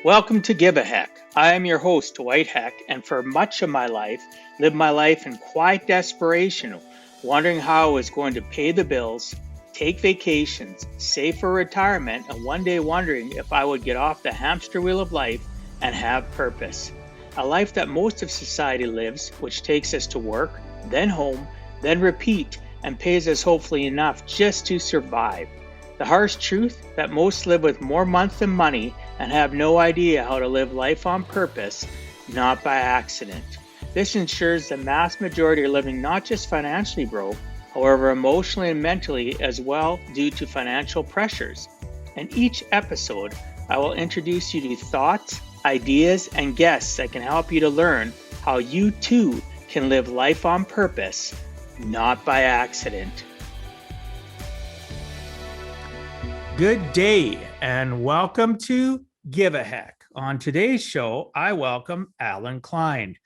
Welcome to Give a Heck. I am your host, Dwight Heck, and for much of my life, lived my life in quiet desperation, wondering how I was going to pay the bills, take vacations, save for retirement, and one day wondering if I would get off the hamster wheel of life and have purpose. A life that most of society lives, which takes us to work, then home, then repeat, and pays us hopefully enough just to survive. The harsh truth that most live with more month than money and have no idea how to live life on purpose, not by accident. This ensures the mass majority are living not just financially broke, however, emotionally and mentally as well due to financial pressures. In each episode, I will introduce you to thoughts, ideas, and guests that can help you to learn how you too can live life on purpose, not by accident. Good day and welcome to Give a Heck. On today's show, I welcome Alan Klein.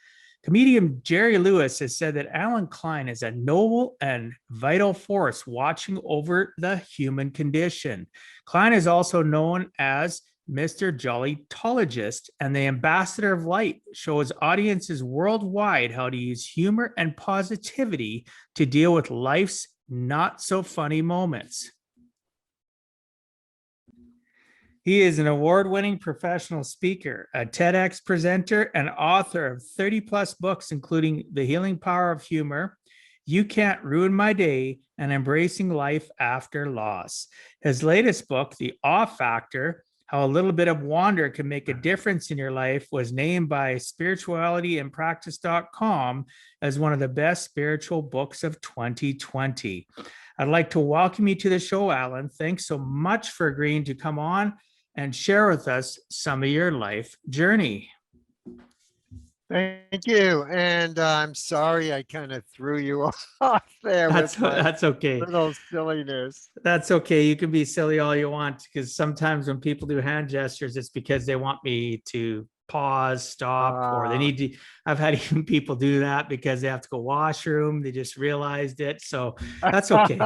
Comedian Jerry Lewis has said that Alan Klein is a noble and vital force watching over the human condition. Klein is also known as Mr. Jollytologist and the ambassador of light, shows audiences worldwide how to use humor and positivity to deal with life's not so funny moments. He is an award-winning professional speaker, a TEDx presenter, and author of 30-plus books, including The Healing Power of Humor, You Can't Ruin My Day, and Embracing Life After Loss. His latest book, The Awe Factor, How a Little Bit of Wonder Can Make a Difference in Your Life, was named by spiritualityandpractice.com as one of the best spiritual books of 2020. I'd like to welcome you to the show, Alan. Thanks so much for agreeing to come on and share with us some of your life journey. Thank you. And I'm sorry I kind of threw you off there. That's okay. Little silliness. That's okay. You can be silly all you want, because sometimes when people do hand gestures, it's because they want me to pause, stop, or they need to. I've had even people do that because they have to go washroom. They just realized it. So that's okay.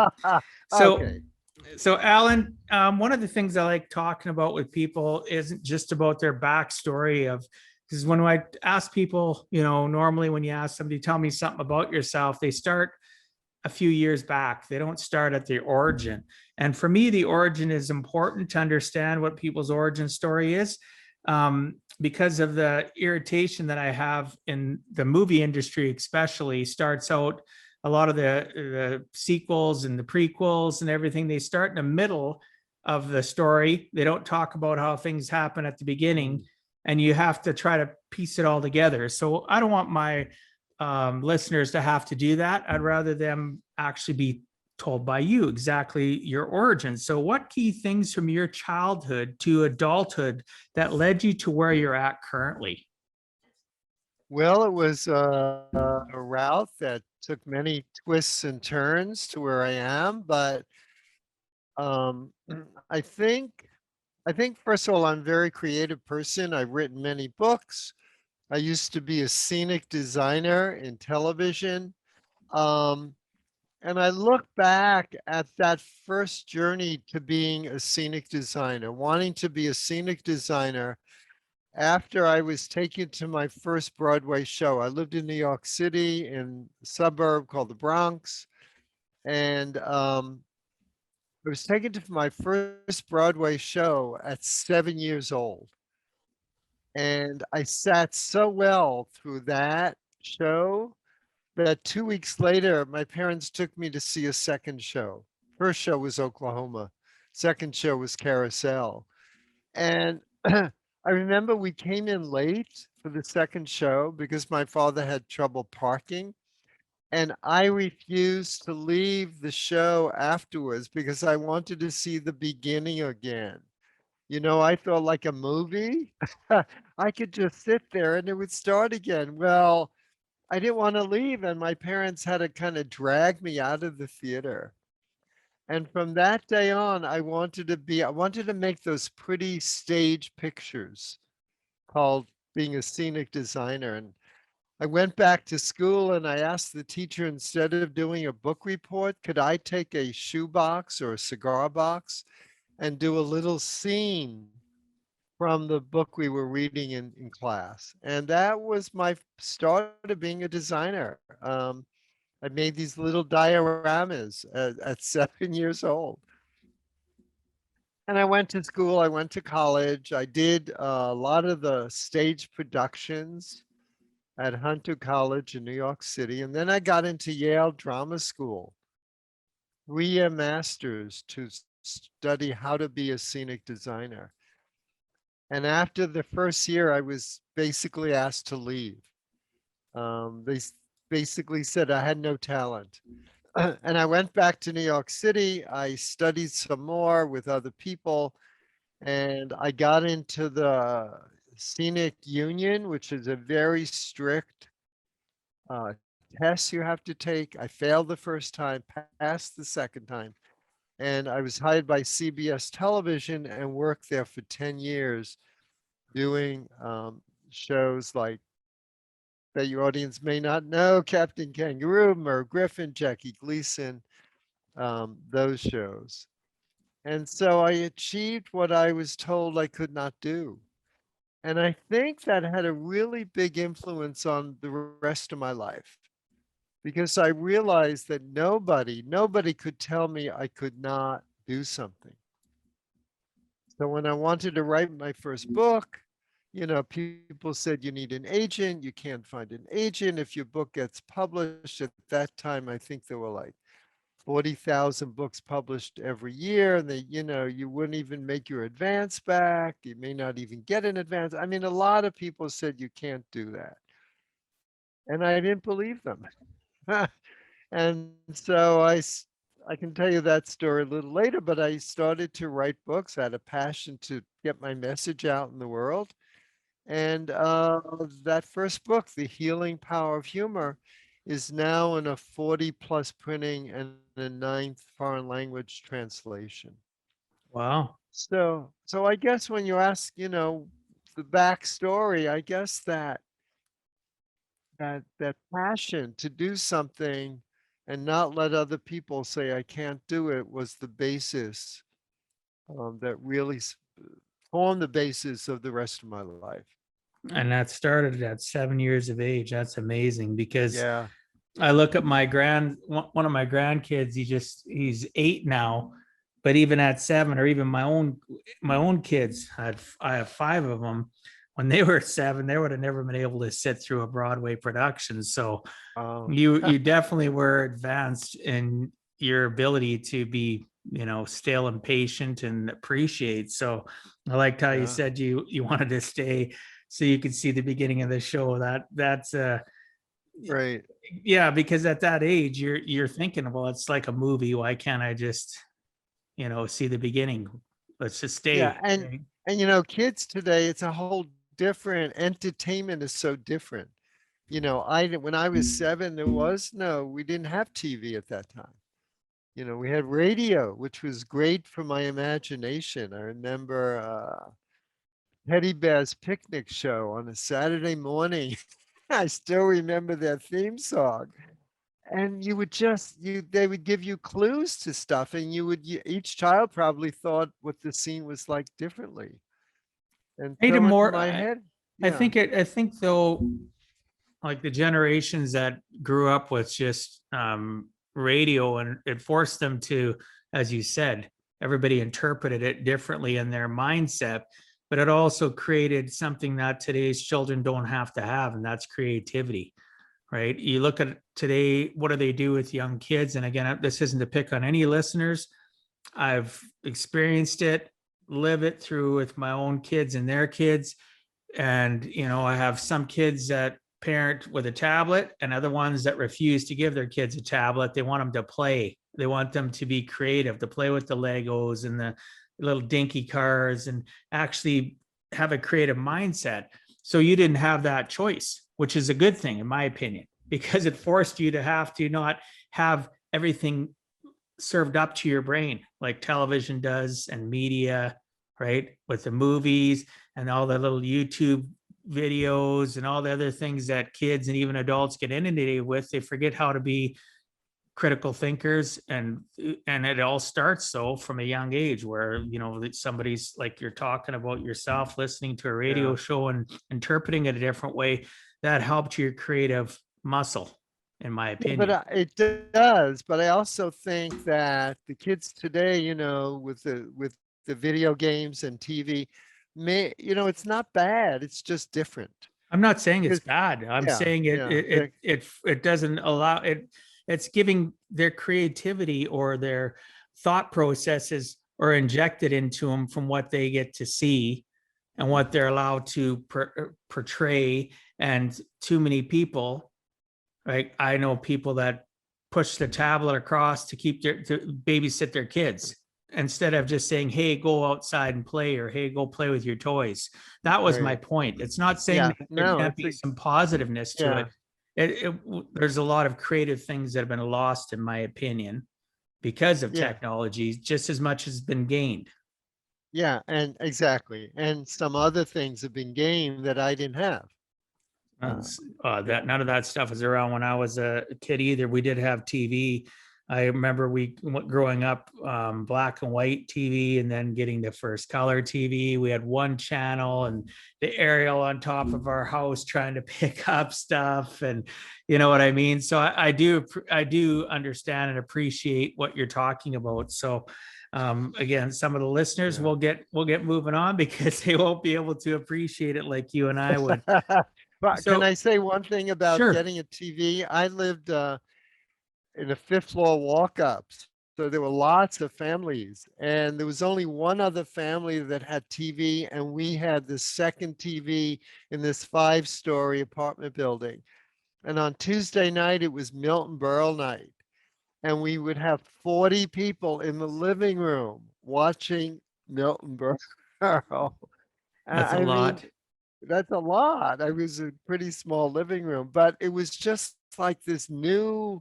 So Alan, one of the things I like talking about with people isn't just about their backstory of, because when I ask people, normally when you ask somebody, tell me something about yourself, they start a few years back. They don't start at the origin. And for me, the origin is important to understand what people's origin story is, because of the irritation that I have in the movie industry, especially starts out. A lot of the sequels and the prequels and everything, they start in the middle of the story. They don't talk about how things happen at the beginning, and you have to try to piece it all together. So I don't want my listeners to have to do that. I'd rather them actually be told by you exactly your origin. So what key things from your childhood to adulthood that led you to where you're at currently? Well, it was a route that took many twists and turns to where I am, but I think first of all, I'm a very creative person. I've written many books. I used to be a scenic designer in television. And I look back at that first journey to being a scenic designer, wanting to be a scenic designer after I was taken to my first Broadway show. I lived in New York City in a suburb called the Bronx. And I was taken to my first Broadway show at 7 years old. And I sat so well through that show that 2 weeks later, my parents took me to see a second show. First show was Oklahoma. Second show was Carousel. And I remember we came in late for the second show because my father had trouble parking. And I refused to leave the show afterwards because I wanted to see the beginning again. I thought like a movie, I could just sit there and it would start again. Well, I didn't want to leave, and my parents had to kind of drag me out of the theater. And from that day on, I wanted to make those pretty stage pictures called being a scenic designer. And I went back to school and I asked the teacher, instead of doing a book report, could I take a shoebox or a cigar box and do a little scene from the book we were reading in class. And that was my start of being a designer. I made these little dioramas at 7 years old. And I went to school, I went to college. I did a lot of the stage productions at Hunter College in New York City. And then I got into Yale Drama School, 3-year masters to study how to be a scenic designer. And after the first year, I was basically asked to leave. They basically said I had no talent. And I went back to New York City. I studied some more with other people, and I got into the Scenic Union, which is a very strict test you have to take. I failed the first time, passed the second time, and I was hired by CBS Television and worked there for 10 years doing shows like that your audience may not know: Captain Kangaroo, Merv Griffin, Jackie Gleason, those shows. And so I achieved what I was told I could not do. And I think that had a really big influence on the rest of my life, because I realized that nobody could tell me I could not do something. So when I wanted to write my first book, people said you need an agent. You can't find an agent if your book gets published. At that time, I think there were like 40,000 books published every year. And you wouldn't even make your advance back. You may not even get an advance. I mean, a lot of people said you can't do that. And I didn't believe them. And so I can tell you that story a little later, but I started to write books. I had a passion to get my message out in the world. And that first book, The Healing Power of Humor, is now in a 40+ printing and a 9th foreign language translation. Wow. So I guess when you ask, the backstory, I guess that passion to do something and not let other people say I can't do it was the basis that really formed the basis of the rest of my life. And that started at 7 years of age. That's amazing because Yeah. I look at one of my grandkids. He's 8 now, but even at 7, or even my own kids, I have 5 of them. When they were 7, they would have never been able to sit through a Broadway production. So Oh, you definitely were advanced in your ability to be, still and patient and appreciate. So I liked how you yeah. said you wanted to stay so you could see the beginning of the show. That's Right. yeah, because at that age you're thinking, well, it's like a movie. Why can't I just, see the beginning? Let's just Yeah. stay. And Right? and kids today, it's a whole different entertainment is so different. When I was 7, we didn't have TV at that time. We had radio, which was great for my imagination. I remember Teddy Bear's Picnic Show on a Saturday morning. I still remember their theme song. And you would they would give you clues to stuff, and each child probably thought what the scene was like differently. And Made so in more. my head, I yeah. think I think though, like the generations that grew up with just radio, and it forced them to, as you said, everybody interpreted it differently in their mindset, but it also created something that today's children don't have to have, and that's creativity. Right? You look at today, what do they do with young kids? And again, this isn't to pick on any listeners. I've experienced it, live it through with my own kids and their kids. And, I have some kids that parent with a tablet and other ones that refuse to give their kids a tablet. They want them to play. They want them to be creative, to play with the Legos and the little dinky cars and actually have a creative mindset. So you didn't have that choice, which is a good thing, in my opinion, because it forced you to have to not have everything served up to your brain like television does and media, right? With the movies and all the little YouTube videos and all the other things that kids and even adults get inundated with. They forget how to be critical thinkers, and it all starts so from a young age where somebody's like you're talking about yourself listening to a radio Yeah. show and interpreting it a different way that helped your creative muscle, in my Yeah, but opinion. it does. But I also think that the kids today, with the video games and TV, it's not bad. It's just different. I'm not saying it's Because bad. I'm yeah, saying yeah, it doesn't allow it. It's giving their creativity or their thought processes are injected into them from what they get to see and what they're allowed to portray. And too many people, like I know people that push the tablet across to to babysit their kids instead of just saying, hey, go outside and play, or hey, go play with your toys. That was my right. point. It's not saying Yeah, that there no, can't it's be a some positiveness to yeah, it. There's a lot of creative things that have been lost, in my opinion, because of yeah, technology, just as much as been gained. yeah, and exactly. And some other things have been gained that I didn't have. Uh, That yeah. none of that stuff was around when I was a kid either. We did have TV. I remember growing up, black and white TV, and then getting the first color TV. We had one channel and the aerial on top of our house trying to pick up stuff, and you know what I mean. So I do understand and appreciate what you're talking about. So again, some of the listeners Yeah. will get moving on because they won't be able to appreciate it like you and I would. But can So I say one thing about sure. getting a TV? I lived in a fifth floor walk-ups. So there were lots of families, and there was only one other family that had TV, and we had the second TV in this five-story apartment building. And on Tuesday night, it was Milton Berle night, and we would have 40 people in the living room watching Milton Berle. That's a I mean, lot. that's a lot. I was a pretty small living room, but it was just like this new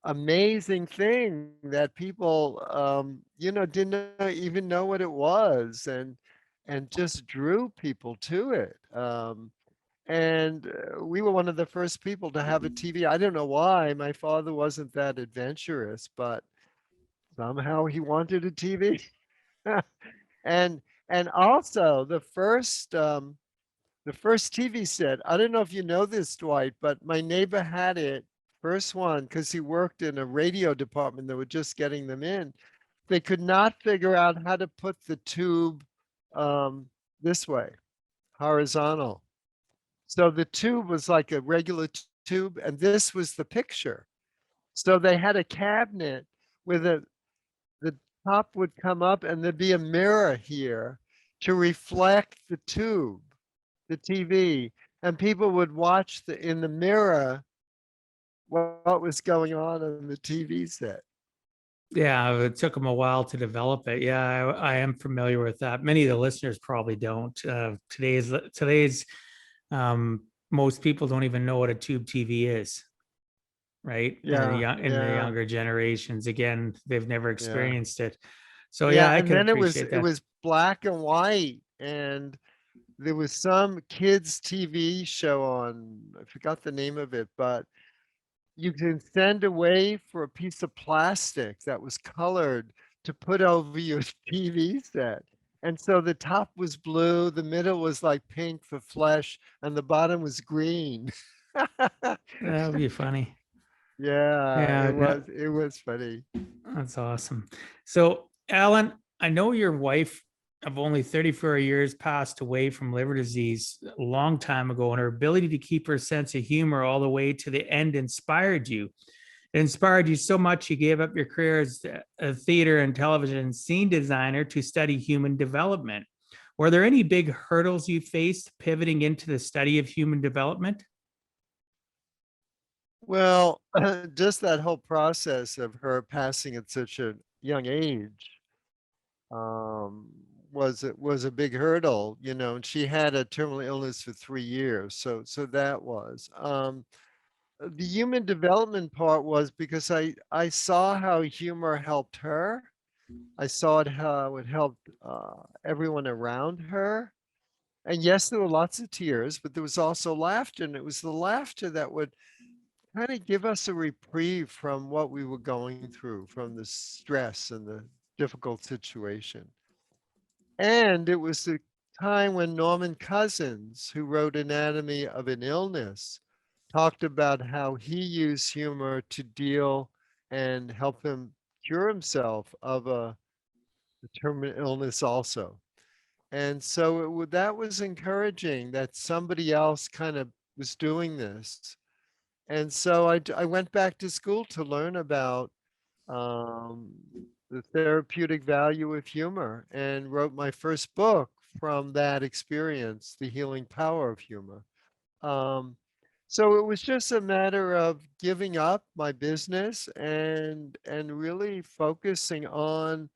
amazing thing that people didn't even know what it was, and just drew people to it. And we were one of the first people to have a TV. I don't know why. My father wasn't that adventurous, but somehow he wanted a TV. and and also the first TV set, I don't know if you know this, Dwight, but my neighbor had it, first one, because he worked in a radio department that were just getting them in. They could not figure out how to put the tube um, this way, horizontal. So the tube was like a regular tube, and this was the picture. So they had a cabinet with the top would come up and there'd be a mirror here to reflect the tube, the TV, and people would watch in the mirror what was going on the TV set. Yeah, it took them a while to develop it. Yeah, I am familiar with that. Many of the listeners probably don't. Today's most people don't even know what a tube TV is, right? Yeah, In the yeah, younger generations, again, they've never yeah. experienced it. So yeah, Yeah, I and can then it was appreciate it that. was black and white, and there was some kids TV show on, I forgot the name of it, but you can send away for a piece of plastic that was colored to put over your TV set. And so the top was blue, the middle was like pink for flesh, and the bottom was green. That would be funny. Yeah, Yeah, it was funny. that's awesome. So, Alan, I know your wife of only 34 years passed away from liver disease a long time ago, and her ability to keep her sense of humor all the way to the end inspired you. It inspired you so much you gave up your career as a theater and television and scene designer to study human development. Were there any big hurdles you faced pivoting into the study of human development? Well, just that whole process of her passing at such a young age um, was a big hurdle, and she had a terminal illness for 3 years. So that was. The human development part was because I saw how humor helped her. I saw how it helped everyone around her. And yes, there were lots of tears, but there was also laughter, and it was the laughter that would kind of give us a reprieve from what we were going through, from the stress and the difficult situation. And it was the time when Norman Cousins, who wrote Anatomy of an Illness, talked about how he used humor to deal and help him cure himself of a terminal illness also. And so that was encouraging that somebody else kind of was doing this. And so I went back to school to learn about um, the therapeutic value of humor and wrote my first book from that experience, The Healing Power of Humor. Um, so it was just a matter of giving up my business and really focusing on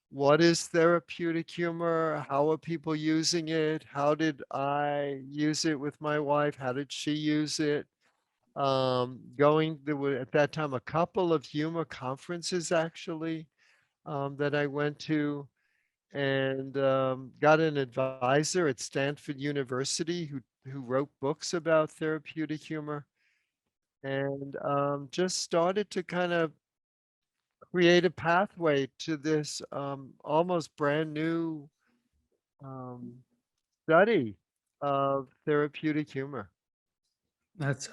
what is therapeutic humor? How are people using it? How did I use it with my wife? How did she use it? There were at that time a couple of humor conferences actually that I went to and got an advisor at Stanford University who wrote books about therapeutic humor and just started to kind of create a pathway to this almost brand new um, study of therapeutic humor. That's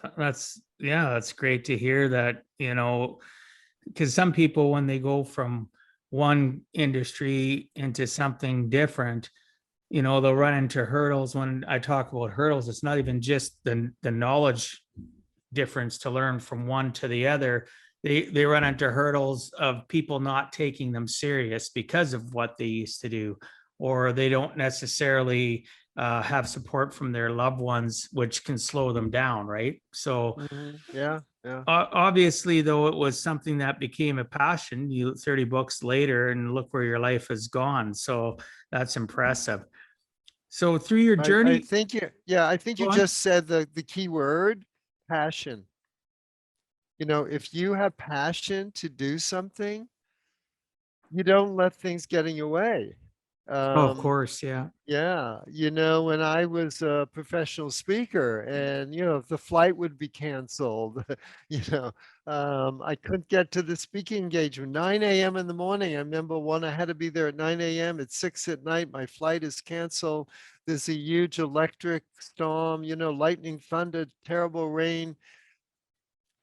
yeah, that's great to hear that, because some people when they go from one industry into something different, they'll run into hurdles. When I talk about hurdles, it's not even just the knowledge difference to learn from one to the other. They run into hurdles of people not taking them serious because of what they used to do, or they don't necessarily have support from their loved ones, which can slow them down, right? So Yeah, yeah. obviously, though, it was something that became a passion. You 30 books later, and look where your life has gone. So that's impressive. So through your I journey, think I think you go on. just said the key word, passion. You know, if you have passion to do something, you don't let things get in your way. Oh, of Um, course, yeah. yeah, you know, when I was a professional speaker and, you know, if the flight would be canceled, you know, I couldn't get to the speaking engagement, 9 a.m. in the morning. I remember one, I had to be there at 9 a.m. At 6 at night, my flight is canceled. There's a huge electric storm, you know, lightning, thunder, terrible rain.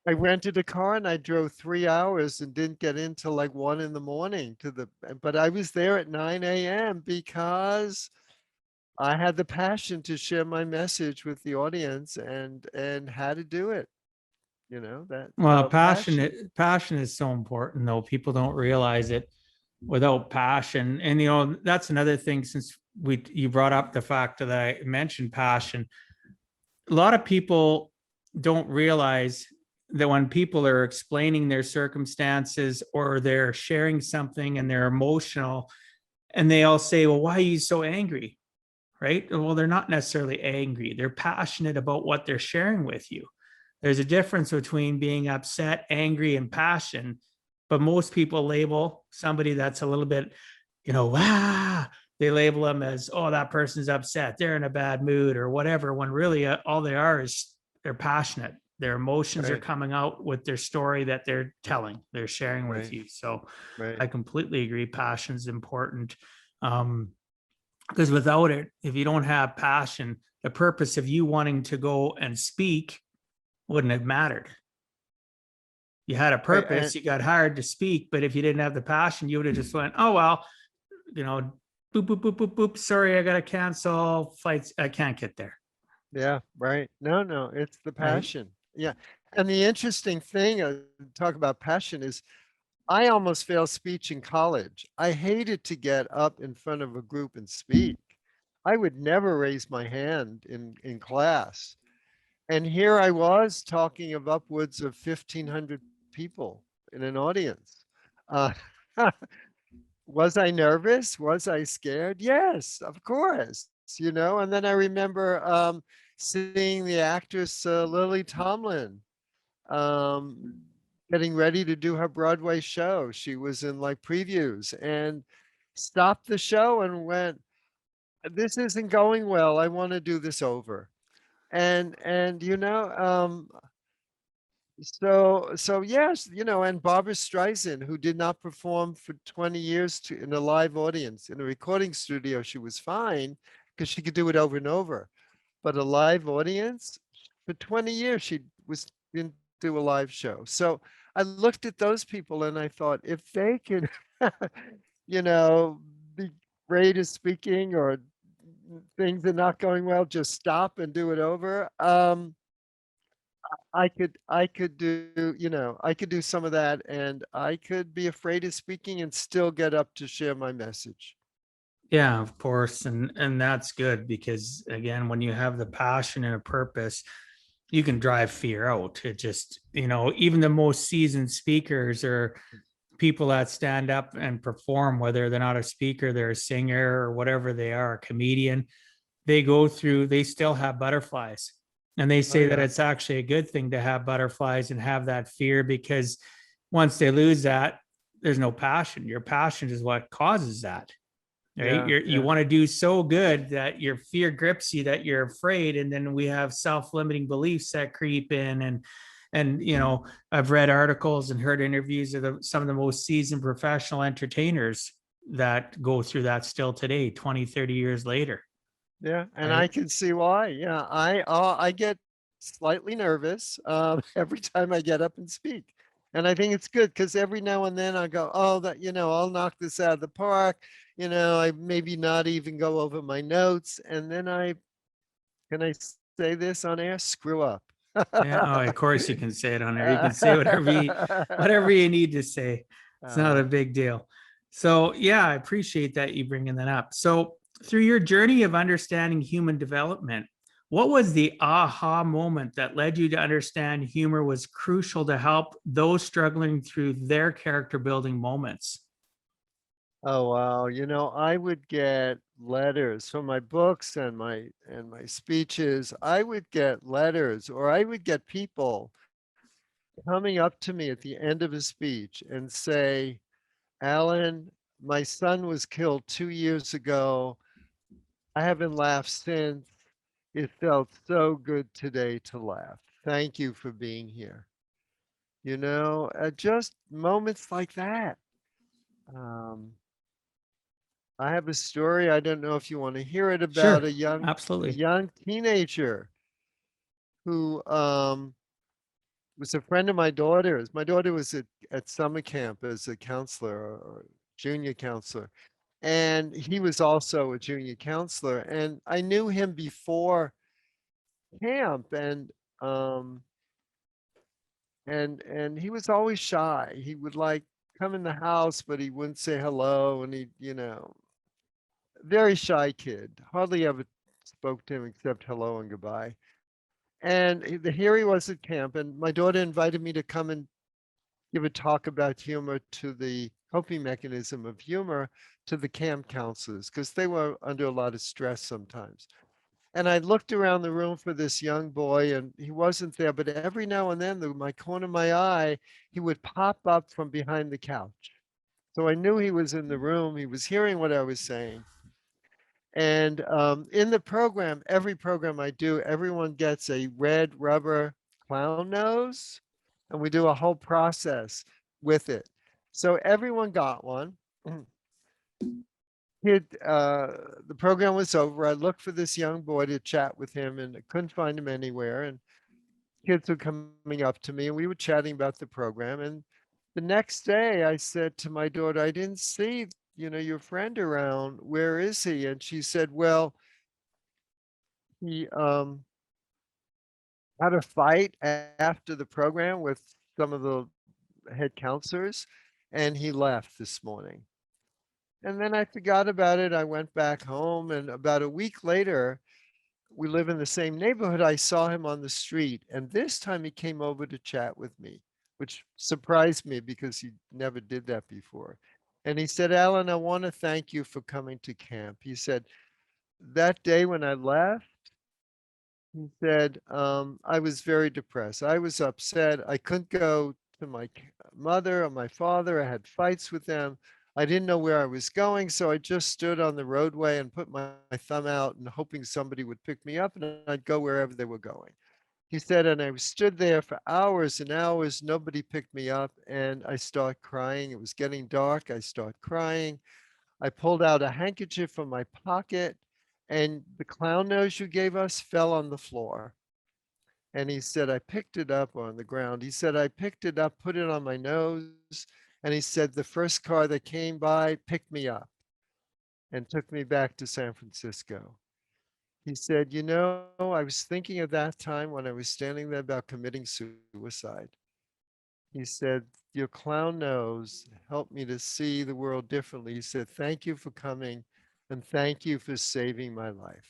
I rented a car and I drove 3 hours and didn't get in till like 1 in the morning but I was there at 9 a.m. because I had the passion to share my message with the audience and how to do it, you know, that Well, passion. passion is so important, though. People don't realize it without passion. And that's another thing. Since you brought up the fact that I mentioned passion, a lot of people don't realize that when people are explaining their circumstances or they're sharing something and they're emotional, and they all say, "Well, why are you so angry?" Right? Well, they're not necessarily angry. They're passionate about what they're sharing with you. There's a difference between being upset, angry, and passion. But most people label somebody that's a little bit, they label them as, oh, that person's upset. They're in a bad mood or whatever, when really all they are is they're passionate. Their emotions are Right, coming out with their story that they're telling, they're sharing with right, you. So right. I completely agree. Passion is important. Um, because without it, if you don't have passion, the purpose of you wanting to go and speak wouldn't have mattered. You had a Right. purpose, you got hired to speak, but if you didn't have the passion, you would have just went, oh, well, you know, boop, boop, boop, boop, boop. Sorry, I got to cancel flights. I can't get there. Yeah, right. No, no, it's the Right. passion. Yeah. And the interesting thing, talk about passion is I almost failed speech in college. I hated to get up in front of a group and speak. I would never raise my hand in class. And here I was talking of upwards of 1,500 people in an audience. Uh, was I nervous? Was I scared? Yes, of course. You know, and then I remember seeing the actress Lily Tomlin um, getting ready to do her Broadway show. She was in like previews and stopped the show and went, "This isn't going well. I want to do this over." And you know, So yes, and Barbara Streisand, who did not perform for 20 years in a live audience. In a recording studio, she was fine because she could do it over and over. But a live audience, for 20 years, she didn't do a live show. So I looked at those people and I thought, if they can, be great at speaking, or things are not going well, just stop and do it over. I could I could do some of that, and I could be afraid of speaking and still get up to share my message. Yeah, of course. And that's good because again, when you have the passion and a purpose, you can drive fear out. It just, even the most seasoned speakers or people that stand up and perform, whether they're not a speaker, they're a singer or whatever they are, a comedian, they still have butterflies. And they Oh say that yeah. it's actually a good thing to have butterflies and have that fear because once they lose that, there's no passion. Your passion is what causes that, right? Yeah, You yeah. want to do so good that your fear grips you, that you're afraid. And then we have self-limiting beliefs that creep in. And I've read articles and heard interviews of some of the most seasoned professional entertainers that go through that still today, 20, 30 years later, Yeah, and I right? can see why. Yeah, I get slightly nervous every time I get up and speak. And I think it's good because every now and then I go, oh, I'll knock this out of the park. I maybe not even go over my notes. And then can I say this on air? Screw up. Yeah. Oh, of course you can say it on there. You can say whatever you need to say. It's not a Uh, big deal. So yeah, I appreciate that you bringing that up. So through your journey of understanding human development, what was the aha moment that led you to understand humor was crucial to help those struggling through their character building moments? Oh wow, I would get letters from my books and my speeches. I would get letters, or I would get people coming up to me at the end of a speech and say, "Alan, my son was killed 2 years ago. I haven't laughed since. It felt so good today to laugh. Thank you for being here." Just moments like that. Um, I have a story. I don't know if you want to hear it, about Sure, a absolutely. young teenager who was a friend of my daughter's. My daughter was at summer camp as a counselor, or junior counselor, and he was also a junior counselor. And I knew him before camp, um and he was always shy. He would like come in the house, but he wouldn't say hello, and very shy kid. Hardly ever spoke to him except hello and goodbye. And here he was at camp, and my daughter invited me to come and give a talk about humor, to the coping mechanism of humor, to the camp counselors, because they were under a lot of stress sometimes. And I looked around the room for this young boy, and he wasn't there. But every now and then, my corner of my eye, he would pop up from behind the couch. So I knew he was in the room. He was hearing what I was saying. And in the program, every program I do, everyone gets a red rubber clown nose, and we do a whole process with it. So everyone got one. The program was over. I looked for this young boy to chat with him, and I couldn't find him anywhere. And kids were coming up to me, and we were chatting about the program. And the next day, I said to my daughter, "I didn't see, your friend around. Where is he?" And she said, "Well, he had a fight after the program with some of the head counselors, and he left this morning." And then I forgot about it. I went back home, and about a week later, we live in the same neighborhood. I saw him on the street, and this time he came over to chat with me, which surprised me because he never did that before. And he said, "Alan, I want to thank you for coming to camp." He said, "That day when I left," he said, "I was very depressed. I was upset. I couldn't go to my mother or my father. I had fights with them. I didn't know where I was going. So I just stood on the roadway and put my thumb out and hoping somebody would pick me up, and I'd go wherever they were going." He said, and I stood there for hours and hours. Nobody picked me up, and I start crying. It was getting dark. I start crying. I pulled out a handkerchief from my pocket, and the clown nose you gave us fell on the floor. And he said, I picked it up on the ground. He said, I picked it up, put it on my nose. And he said, the first car that came by picked me up and took me back to San Francisco. He said, I was thinking of that time when I was standing there about committing suicide. He said, your clown nose helped me to see the world differently. He said, thank you for coming and thank you for saving my life.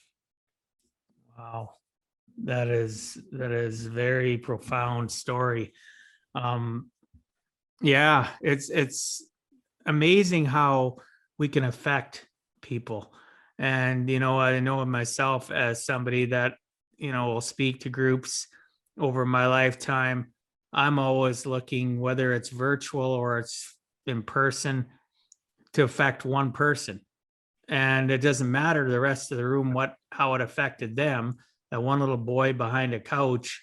Wow. That is very profound story. Um, yeah, it's amazing how we can affect people. And I know myself as somebody that will speak to groups over my lifetime. I'm always looking, whether it's virtual or it's in person, to affect one person. And it doesn't matter to the rest of the room how it affected them. That one little boy behind a couch,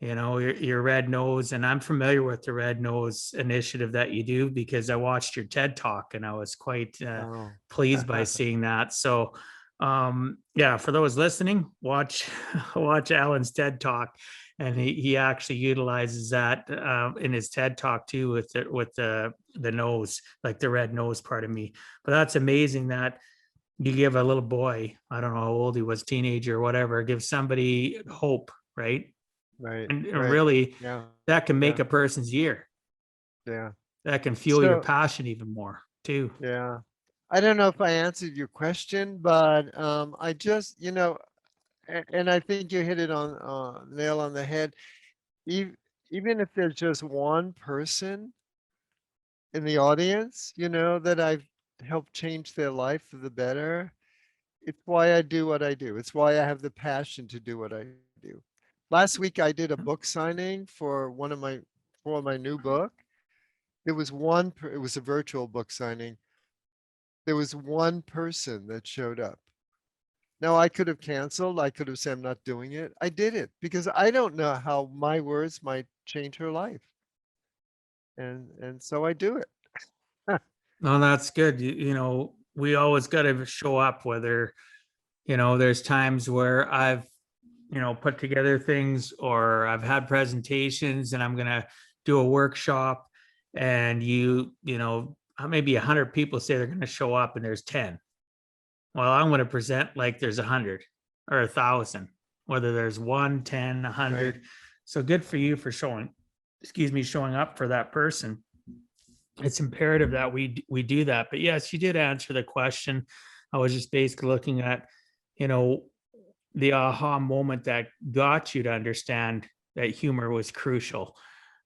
your red nose. And I'm familiar with the red nose initiative that you do because I watched your TED talk and I was quite Oh, pleased by seeing that. So yeah, for those listening, watch watch Alan's TED talk, and he actually utilizes that in his TED talk too, with the nose, like the red nose part of me. But that's amazing that you give a little boy, I don't know how old he was, teenager or whatever, give somebody hope, right? right, And right. really, Yeah, that can make yeah, a person's year. yeah. That can fuel your So, passion even more too. yeah. I don't know if I answered your question, but I just, and I think you hit it on nail on the head. Even even if there's just one person in the audience, that I've helped change their life for the better, it's why I do what I do. It's why I have the passion to do what I do. Last week I did a book signing for my new book. It was a virtual book signing. There was one person that showed up. Now I could have canceled. I could have said I'm not doing it. I did it because I don't know how my words might change her life. And so I do it. No, that's good. We always got to show up, whether, there's times where I've, put together things or I've had presentations and I'm going to do a workshop and maybe 100 people say they're going to show up and there's 10. Well, I'm going to present like there's 100 or 1,000, whether there's 1, 10, Right. 100. So good for you for showing up for that person. It's imperative that we do that. But yes, you did answer the question. I was just basically looking at, you know, the aha moment that got you to understand that humor was crucial.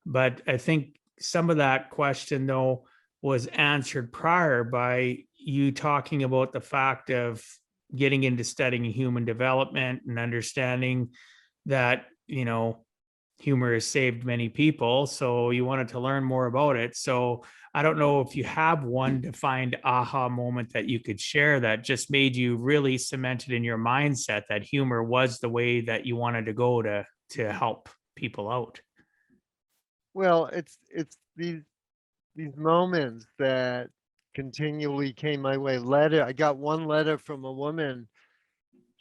But I think some of that question though was answered prior by you talking about the fact of getting into studying human development and understanding that, humor has saved many people. So you wanted to learn more about it. So I don't know if you have one defined aha moment that you could share that just made you really cemented in your mindset that humor was the way that you wanted to go to help people out. Well, it's these moments that continually came my way. I got one letter from a woman.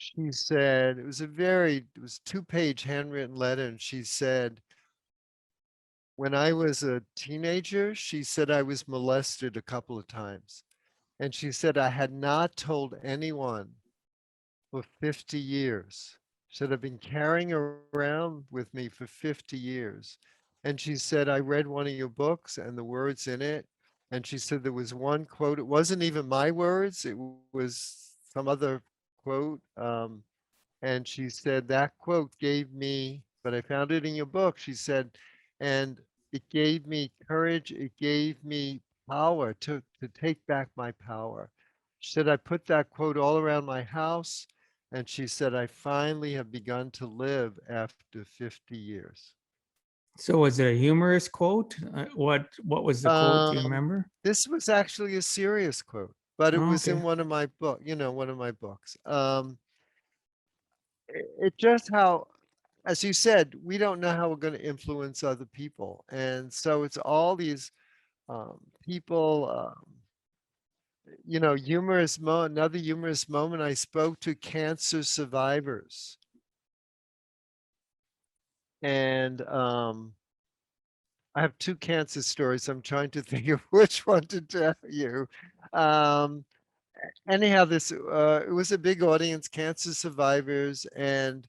She said it was 2-page handwritten letter, and she said, when I was a teenager, she said I was molested a couple of times. And she said I had not told anyone for 50 years. She said I've been carrying around with me for 50 years. And she said I read one of your books and the words in it. And she said there was one quote. It wasn't even my words. It was some other quote. And she said that quote gave me, but I found it in your book. She said, and it gave me courage. It gave me power to take back my power. She said, I put that quote all around my house. And she said, I finally have begun to live after 50 years. So was it a humorous quote? What was the quote? Do you Um, remember? this was actually a serious quote, but it Oh, was okay. in one of my books. It just how as you said, we don't know how we're going to influence other people. And so it's all these people, another humorous moment, I spoke to cancer survivors. And I have two cancer stories. I'm trying to think of which one to tell you. Um, anyhow, it was a big audience, cancer survivors. And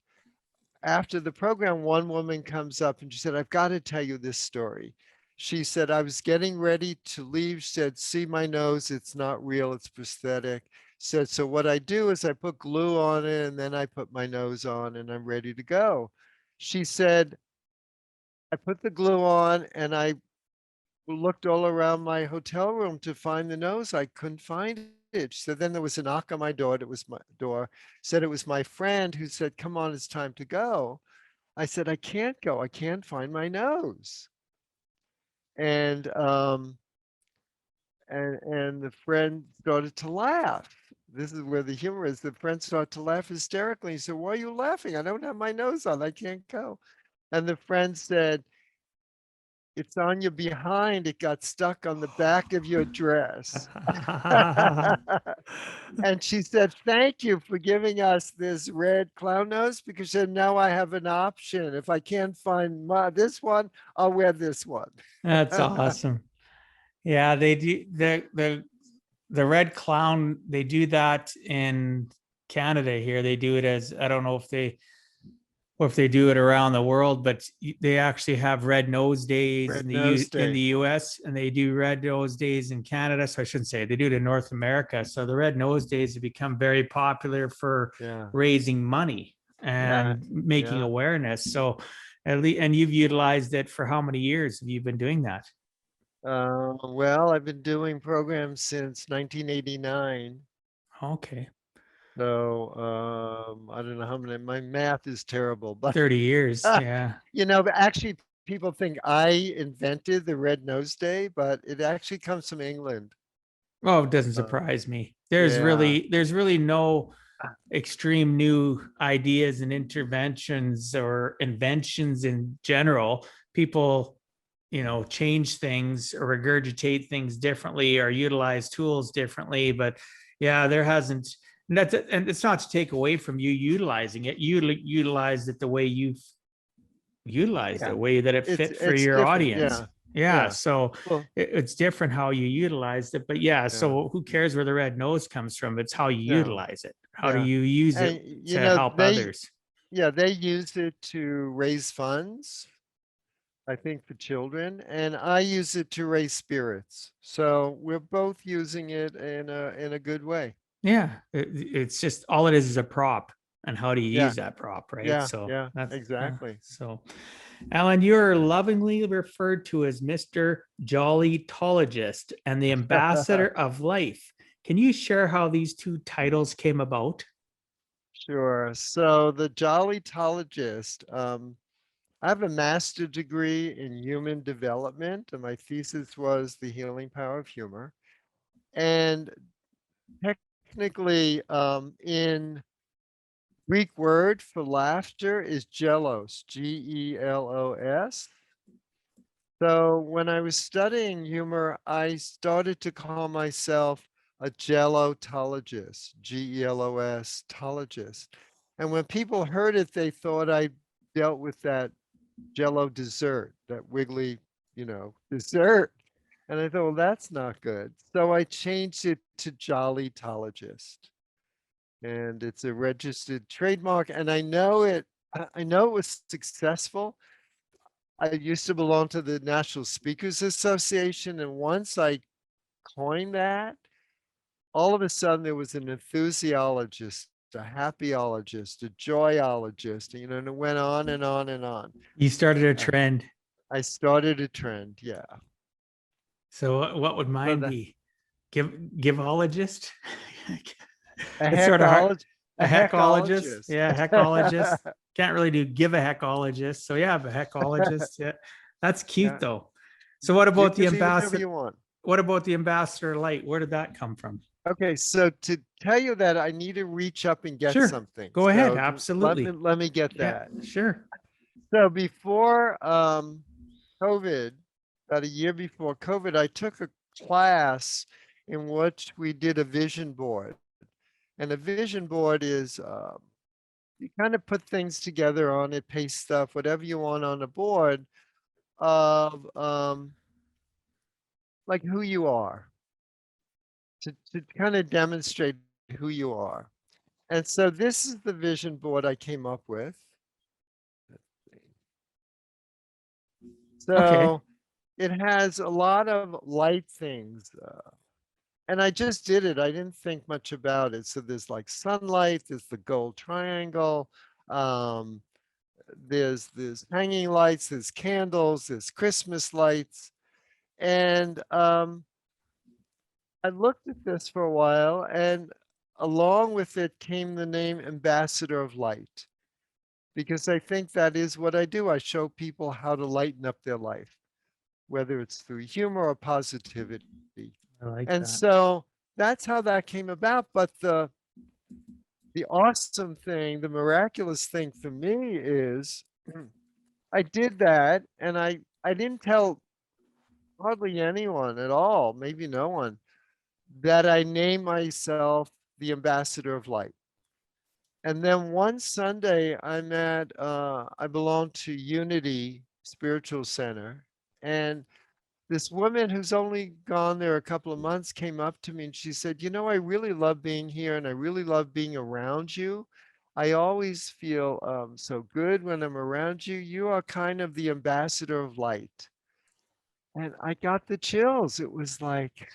after the program, one woman comes up and she said, I've got to tell you this story. She said, I was getting ready to leave. She said, see my nose, it's not real, it's prosthetic. Said, so what I do is I put glue on it and then I put my nose on and I'm ready to go. She said, I put the glue on and I looked all around my hotel room to find the nose. I couldn't find it. So then there was a knock on my door. It was my door. Said it was my friend who said, come on, it's time to go. I said, I can't go. I can't find my nose. And and the friend started to laugh. This is where the humor is. The friend started to laugh hysterically. He said, why are you laughing? I don't have my nose on. I can't go. And the friend said, it's on your behind. It got stuck on the back of your dress. And she said, thank you for giving us this red clown nose, because she said, now I have an option. If I can't find this one, I'll wear this one. That's awesome. Yeah, they do the red clown. They do that in Canada here. They do it as, I don't know if they do it around the world, but they actually have red nose days in the US, and they do red nose days in Canada. So I shouldn't say they do it in North America. So the red nose days have become very popular for raising money and making awareness. So at least, and you've utilized it for how many years have you been doing that? Well, I've been doing programs since 1989. Okay. So I don't know how many, my math is terrible, but 30 years. Yeah. But actually people think I invented the red nose day, but it actually comes from England. Oh, it doesn't surprise me. There's really no extreme new ideas and interventions or inventions in general. People, change things or regurgitate things differently or utilize tools differently. But yeah, there hasn't, and it's not to take away from you utilizing it. You utilized it the way you've utilized it, the way that it fit for your audience. So it's different how you utilized it, but so who cares where the red nose comes from? It's how you utilize it. How do you use it to help others? They use it to raise funds, I think, for children, and I use it to raise spirits. So we're both using it in a good way. It's just, all it is a prop, and how do you use that prop, right? That's exactly. So Alan, you're lovingly referred to as Mr. Jollytologist and the ambassador of life. Can you share how these two titles came about? Sure. So the Jollytologist, I have a master's degree in human development, and my thesis was the healing power of humor. And technically, in Greek word for laughter is gelos, Gelos. So when I was studying humor, I started to call myself a Jollytologist, Gelos, And when people heard it, they thought I dealt with that Jello dessert, that wiggly, dessert. And I thought, well, that's not good. So I changed it to Jollytologist. And it's a registered trademark. And I know it was successful. I used to belong to the National Speakers Association. And once I coined that, all of a sudden there was an enthusiologist, a happyologist, a joyologist, and it went on and on and on. You started a trend. I started a trend, yeah. So what would mine be? Giveologist? A heckologist. A heckologist. Yeah, heckologist. Can't really do give a heckologist. So yeah, a heckologist. Yeah, that's cute though. So what about the ambassador? What about the ambassador light? Where did that come from? Okay, so to tell you that, I need to reach up and get something. Go ahead, absolutely. Let me get that. Sure. So before COVID, about a year before COVID, I took a class in which we did a vision board. And a vision board is you kind of put things together on it, paste stuff, whatever you want on a board of like who you are to kind of demonstrate who you are. And so this is the vision board I came up with. Okay. So it has a lot of light things. And I just did it. I didn't think much about it. So there's like sunlight, there's the gold triangle, um, there's hanging lights, there's candles, there's Christmas lights. And I looked at this for a while, and along with it came the name Ambassador of Light, because I think that is what I do. I show people how to lighten up their life, whether it's through humor or positivity. I like And that. so that's how that came about. But the awesome thing, the miraculous thing for me is I did that, and I didn't tell hardly anyone at all, maybe no one, that I named myself the Ambassador of Light. And then one Sunday I belong to Unity Spiritual Center, and this woman who's only gone there a couple of months came up to me and she said, I really love being here and I really love being around you. I always feel so good when I'm around you. You are kind of the ambassador of light. And I got the chills. It was like,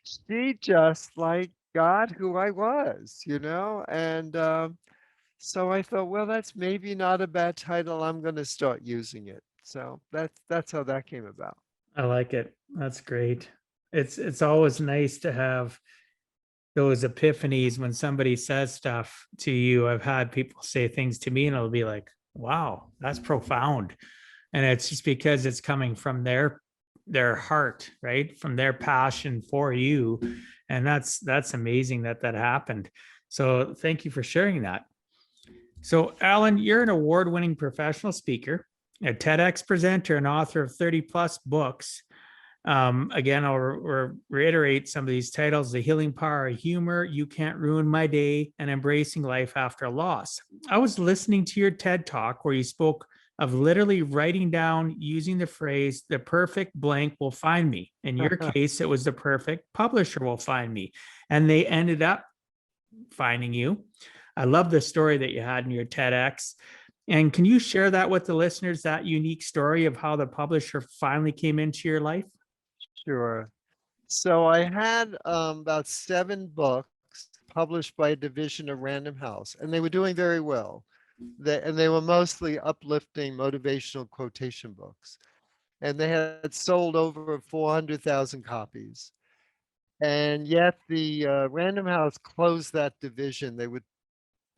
she just like got who I was. And so I thought, well, that's maybe not a bad title. I'm going to start using it. So that's how that came about. I like it. That's great. It's always nice to have those epiphanies when somebody says stuff to you. I've had people say things to me and it'll be like, wow, that's profound. And it's just because it's coming from their heart, right? From their passion for you. And that's amazing that that happened. So thank you for sharing that. So, Alan, you're an award winning professional speaker, a TEDx presenter, and author of 30 plus books. Again, I'll reiterate some of these titles: The Healing Power of Humor, You Can't Ruin My Day, and Embracing Life After a Loss. I was listening to your TED talk where you spoke of literally writing down using the phrase, the perfect blank will find me. In your case, it was the perfect publisher will find me. And they ended up finding you. I love the story that you had in your TEDx. And can you share that with the listeners, that unique story of how the publisher finally came into your life? Sure. So I had about 7 books published by a division of Random House, and they were doing very well. They were mostly uplifting motivational quotation books. And they had sold over 400,000 copies. And yet the Random House closed that division. They would,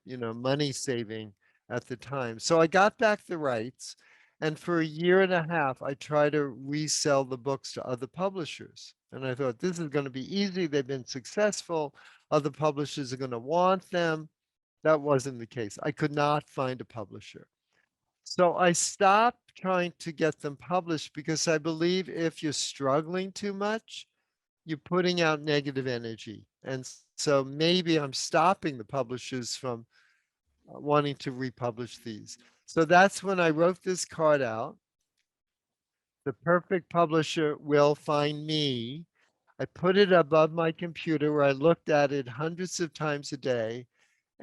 money saving at the time. So I got back the rights. And for a year and a half, I tried to resell the books to other publishers. And I thought, this is going to be easy. They've been successful. Other publishers are going to want them. That wasn't the case. I could not find a publisher. So I stopped trying to get them published because I believe if you're struggling too much, you're putting out negative energy. And so maybe I'm stopping the publishers from wanting to republish these. So that's when I wrote this card out. The perfect publisher will find me. I put it above my computer where I looked at it hundreds of times a day.